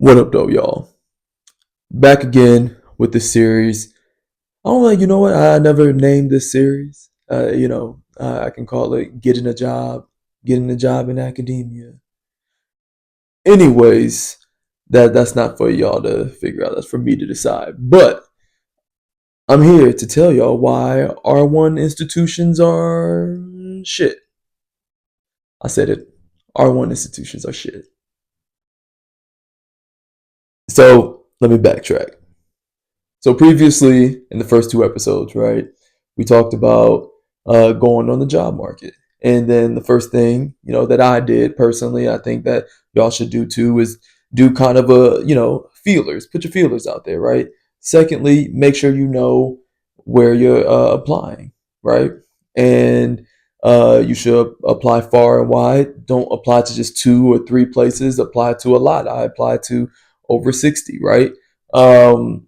What up, though, y'all? Back again with the series. I'm like, you know what? I never named this series. I can call it Getting a Job in Academia. Anyways, that's not for y'all to figure out. That's for me to decide. But I'm here to tell y'all why R1 institutions are shit. I said it. R1 institutions are shit. So let me backtrack. So previously in the first two episodes, right, we talked about going on the job market, and then the first thing that I did personally, I think that y'all should do too, is do kind of a feelers, put your feelers out there, right? Secondly, make sure you know where you're applying, right, and you should apply far and wide. Don't apply to just two or three places. Apply to a lot. I applied to over 60, right? Um,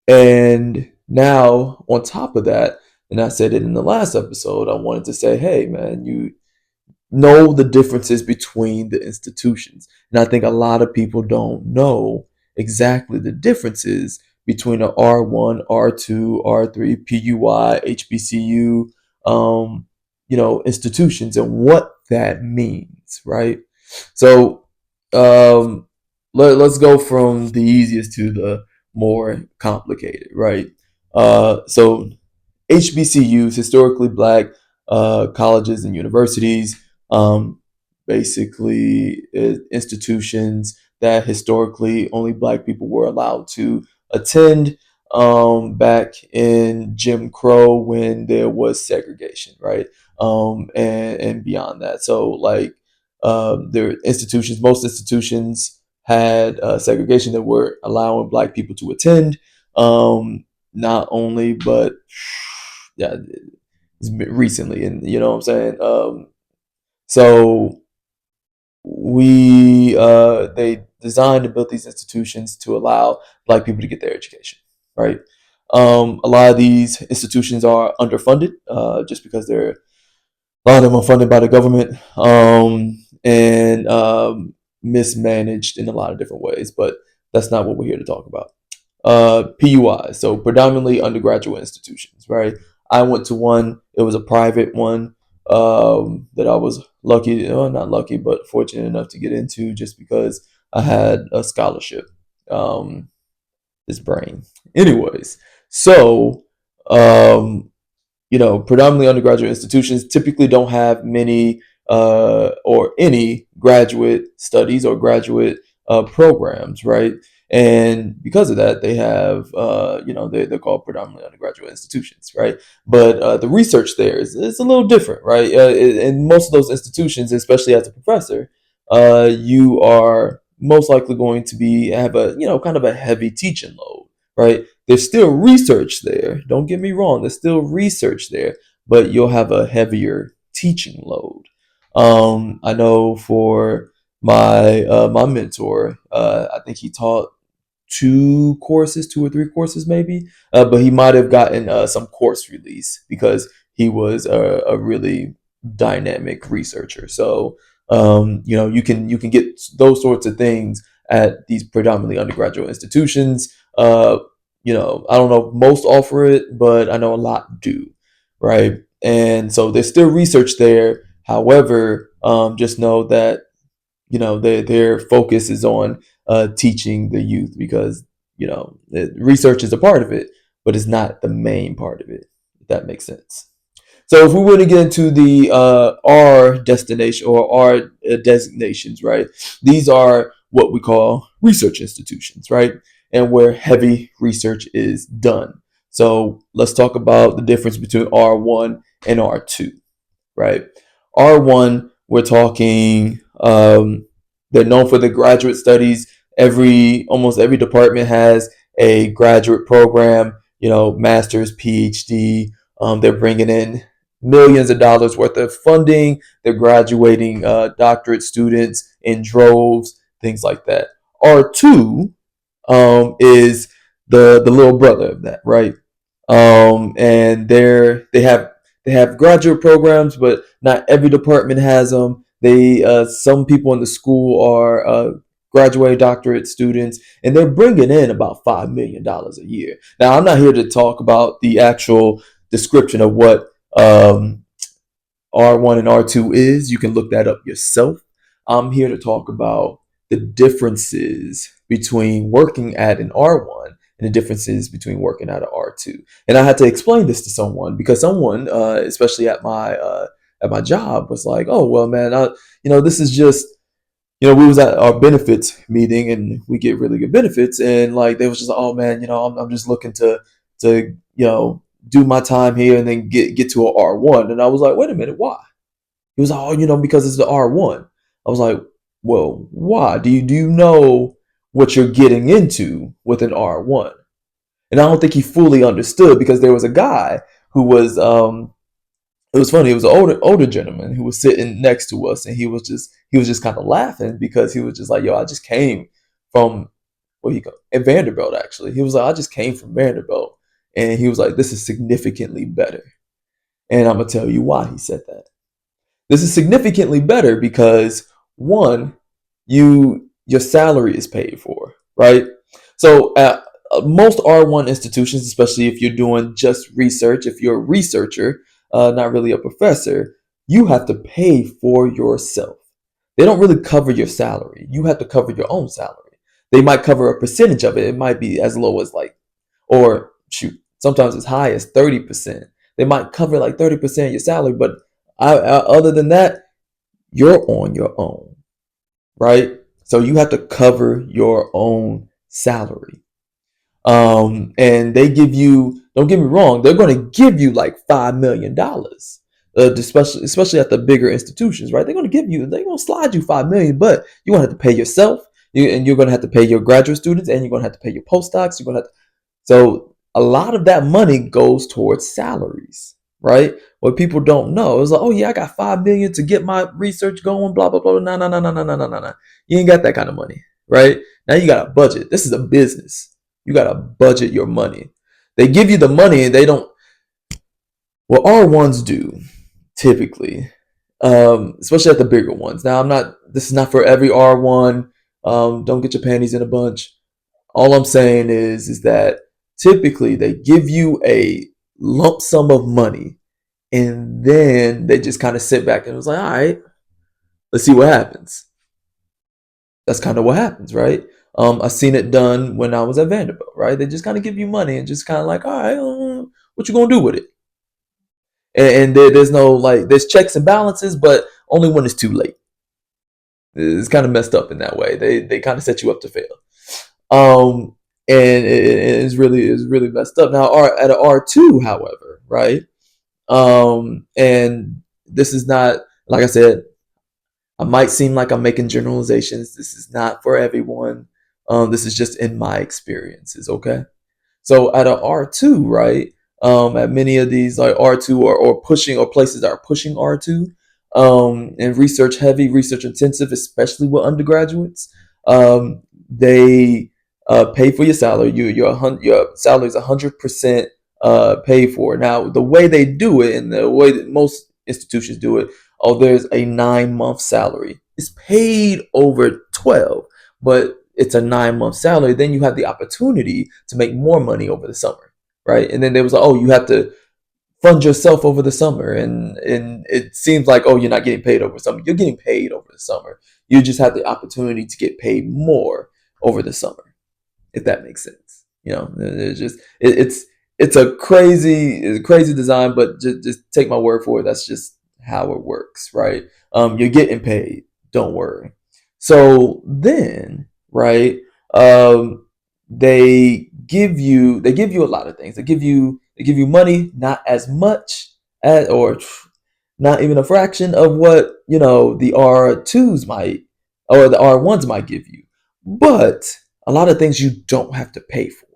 and now, on top of that, and I said it in the last episode, I wanted to say, hey, man, you know the differences between the institutions. And I think a lot of people don't know exactly the differences between a R1, R2, R3, PUI, HBCU, institutions and what that means, right? So um, let's go from the easiest to the more complicated, right? So HBCUs, historically black colleges and universities, um, basically institutions that historically only black people were allowed to attend back in Jim Crow when there was segregation, right? And beyond that. So, like, there institutions, most institutions had segregation that were allowing black people to attend. Not only, but yeah, it's been recently, and you know what I'm saying. So they designed and built these institutions to allow black people to get their education, right? A lot of these institutions are underfunded, just because a lot of them are funded by the government, and mismanaged in a lot of different ways. But that's not what we're here to talk about. PUIs, so predominantly undergraduate institutions, right? I went to one. It was a private one, that I was lucky, not lucky, but fortunate enough to get into, just because I had a scholarship. Um, this brain, anyways. So, um, predominantly undergraduate institutions typically don't have many or any graduate studies or graduate programs, right? And because of that, they have, they're called predominantly undergraduate institutions, right? But the research there is a little different, right? In most of those institutions, especially as a professor, you are most likely going to have a, kind of a heavy teaching load, right? There's still research there. Don't get me wrong. There's still research there, but you'll have a heavier teaching load. I know for my mentor, I think he taught two or three courses maybe, but he might have gotten some course release because he was a really dynamic researcher. So you can get those sorts of things at these predominantly undergraduate institutions. I don't know if most offer it, but I know a lot do, right? And so there's still research there. However, just know that their focus is on teaching the youth, because research is a part of it, but it's not the main part of it. If that makes sense. So if we were to get into the R destination or R designations, right? These are what we call research institutions, right? And where heavy research is done. So let's talk about the difference between R1 and R2, right? R1, we're talking, they're known for the graduate studies. Almost every department has a graduate program, master's, PhD. They're bringing in millions of dollars worth of funding. They're graduating doctorate students in droves, things like that. R2 is the little brother of that, right? And they have graduate programs, but not every department has them. Some people in the school are graduate doctorate students, and they're bringing in about $5 million a year. Now, I'm not here to talk about the actual description of what R1 and R2 is. You can look that up yourself. I'm here to talk about the differences between working at an R1 and the differences between working at an R2. And I had to explain this to someone because someone, especially at my job, was like, "Oh well, man, this is just." We was at our benefits meeting and we get really good benefits, and like they was just like, "Oh man, I'm just looking to do my time here and then get to a R1." And I was like, "Wait a minute, why?" He was like, "Oh, because it's the R1." I was like, "Well, why? Do you know what you're getting into with an R1?" And I don't think he fully understood because there was a guy who was it was funny. It was an older gentleman who was sitting next to us, and he was just kind of laughing because he was just like, "Yo, I just came from at Vanderbilt. Actually, he was like, I just came from Vanderbilt," and he was like, "This is significantly better." And I'm gonna tell you why he said that. This is significantly better because one, your salary is paid for, right? So at most R1 institutions, especially if you're doing just research, if you're a researcher, not really a professor, you have to pay for yourself. They don't really cover your salary. You have to cover your own salary. They might cover a percentage of it. It might be as low as or shoot, sometimes as high as 30%. They might cover like 30% of your salary, but other than that, you're on your own, right? So you have to cover your own salary. And they give you, don't get me wrong, they're going to give you like $5 million, especially at the bigger institutions, right? They're going to slide you 5 million, but you're going to have to pay yourself, and you're going to have to pay your graduate students, and you're going to have to pay your postdocs. So a lot of that money goes towards salaries, right? What people don't know is like, "Oh yeah, I got 5 million to get my research going, blah blah blah." No, no, no, no, no, no, no, no, no. You ain't got that kind of money, right? Now you got a budget. This is a business. You got to budget your money. They give you the money, and they don't. What R1s do typically, especially at the bigger ones. Now, I'm not. This is not for every R1. Don't get your panties in a bunch. All I'm saying is that typically they give you a lump sum of money, and then they just kind of sit back and was like, "All right, let's see what happens." That's kind of what happens, right? I seen it done when I was at Vanderbilt, right? They just kind of give you money and just kind of like, "All right, what you gonna do with it?" And there's no there's checks and balances, but only when it's too late. It's kind of messed up in that way. They kind of set you up to fail. Um, and it's really messed up. Now, at an R2, however, right? And this is not, like I said, I might seem like I'm making generalizations. This is not for everyone. This is just in my experiences, okay? So at a R2, right? At many of these like R2 or pushing or places that are pushing R2, and research heavy, research intensive, especially with undergraduates, they pay for your salary. Your salary is 100% paid for. Now the way they do it, and the way that most institutions do it, there's a 9 month salary. It's paid over 12, but it's a 9 month salary. Then you have the opportunity to make more money over the summer, right? And then there was like, "Oh, you have to fund yourself over the summer," and it seems like, "Oh, you're not getting paid over summer." You're getting paid over the summer. You just have the opportunity to get paid more over the summer, if that makes sense. It's a crazy design, but just take my word for it. That's just how it works, right? You're getting paid. Don't worry. So then, right? They give you a lot of things. They give you money, not as much as, or not even a fraction of what the R2s might, or the R1s might give you, but a lot of things you don't have to pay for.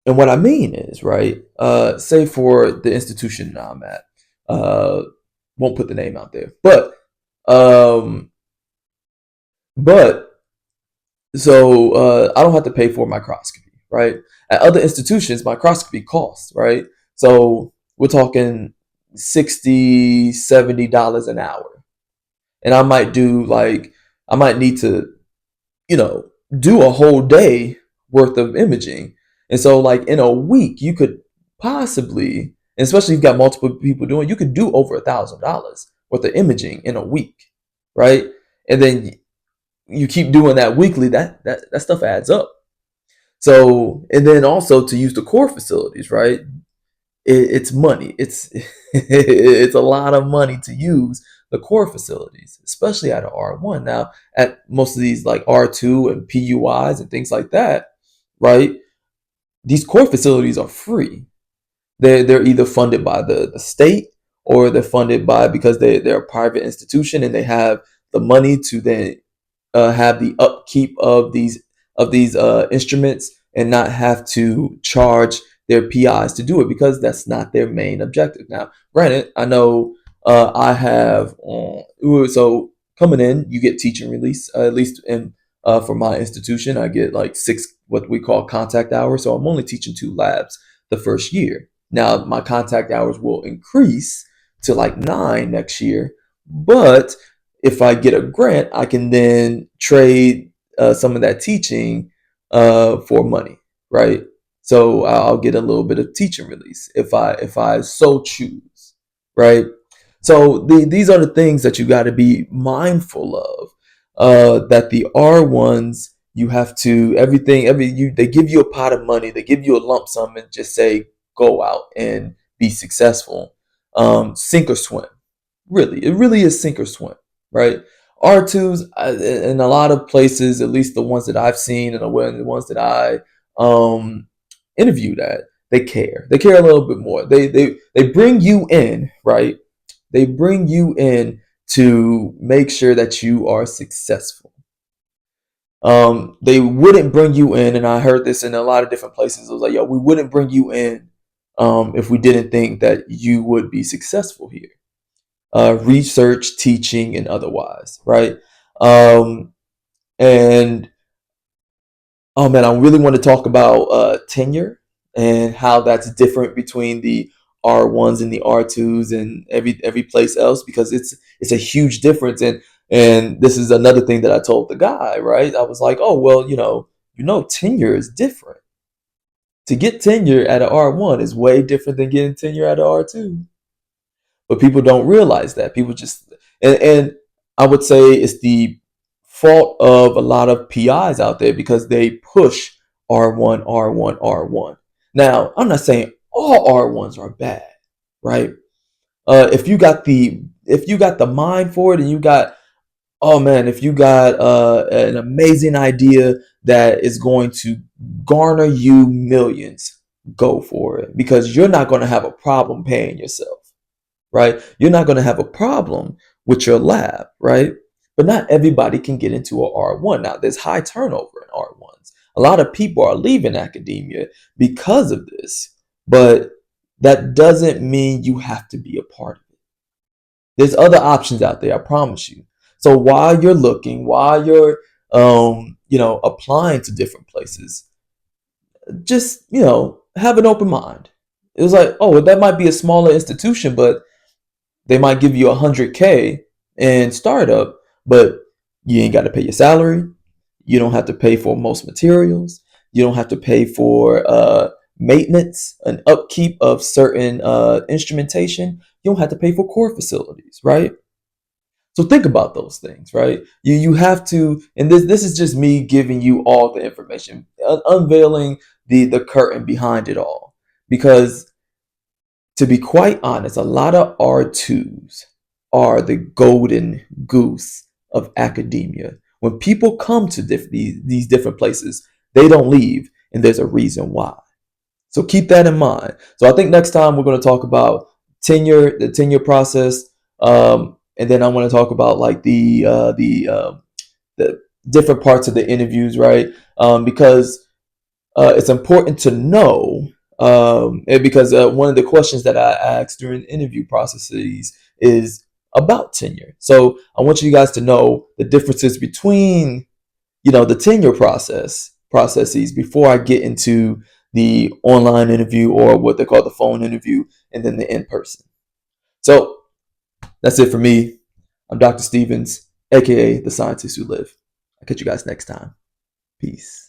And what I mean is, right, say for the institution I'm at, uh, won't put the name out there, um, but so I don't have to pay for microscopy, right? At other institutions, microscopy costs, right? So we're talking 60, $70 an hour, and I might need to you know, do a whole day worth of imaging. And so, like in a week, you could possibly, and especially if you've got multiple people doing, you could do over $1,000 worth of imaging in a week, right? And then you keep doing that weekly. That stuff adds up. So, and then also to use the core facilities, right? It's money. It's it's a lot of money to use the core facilities, especially at an R1. Now, at most of these like R2 and PUIs and things like that, right? These core facilities are free. They're either funded by the state, or they're funded by, because they're a private institution and they have the money to then have the upkeep of these instruments and not have to charge their PIs to do it, because that's not their main objective. Now, granted, I know I have so coming in, you get teaching release, at least in for my institution, I get like 6 what we call contact hours. So I'm only teaching 2 labs the first year. Now my contact hours will increase to like 9 next year, but if I get a grant, I can then trade some of that teaching for money, right? So I'll get a little bit of teaching release if I so choose, right? So these are the things that you got to be mindful of. That the R ones, you have to, everything every you they give you a pot of money, they give you a lump sum and just say go out and be successful, sink or swim. Really, it really is sink or swim, right? R2s in a lot of places, at least the ones that I've seen and the ones that I um, interviewed at, they care. They care a little bit more. They bring you in, right? They bring you in to make sure that you are successful. They wouldn't bring you in, and I heard this in a lot of different places. It was like, yo, we wouldn't bring you in if we didn't think that you would be successful here, research, teaching, and otherwise, right? Um, and oh man, I really want to talk about tenure and how that's different between the R1s and the R2s and every place else, because it's a huge difference. And this is another thing that I told the guy, right? I was like, oh well, tenure is different. To get tenure at an R1 is way different than getting tenure at an R2. But people don't realize that. People just, and I would say it's the fault of a lot of PIs out there, because they push R1, R1, R1. Now, I'm not saying all R1s are bad, right? If you got the mind for it, and you got, oh man, if you got an amazing idea that is going to garner you millions, go for it, because you're not going to have a problem paying yourself, right? You're not going to have a problem with your lab, right? But not everybody can get into a R1. Now, there's high turnover in R1s. A lot of people are leaving academia because of this, but that doesn't mean you have to be a part of it. There's other options out there, I promise you. So while you're looking, while you're applying to different places, just, have an open mind. It was like, oh, well, that might be a smaller institution, but they might give you 100K in startup, but you ain't got to pay your salary. You don't have to pay for most materials. You don't have to pay for maintenance and upkeep of certain instrumentation. You don't have to pay for core facilities, right? So think about those things, right? You have to, and this is just me giving you all the information, unveiling the curtain behind it all, because to be quite honest, a lot of R2s are the golden goose of academia. When people come to these different places, they don't leave, and there's a reason why. So keep that in mind. So I think next time we're going to talk about tenure, the tenure process, and then I want to talk about like the different parts of the interviews, right? Because it's important to know, and because one of the questions that I asked during interview processes is about tenure. So I want you guys to know the differences between, the tenure processes before I get into the online interview, or what they call the phone interview, and then the in-person. So that's it for me. I'm Dr. Stevens, aka the scientist who live. I'll catch you guys next time. Peace.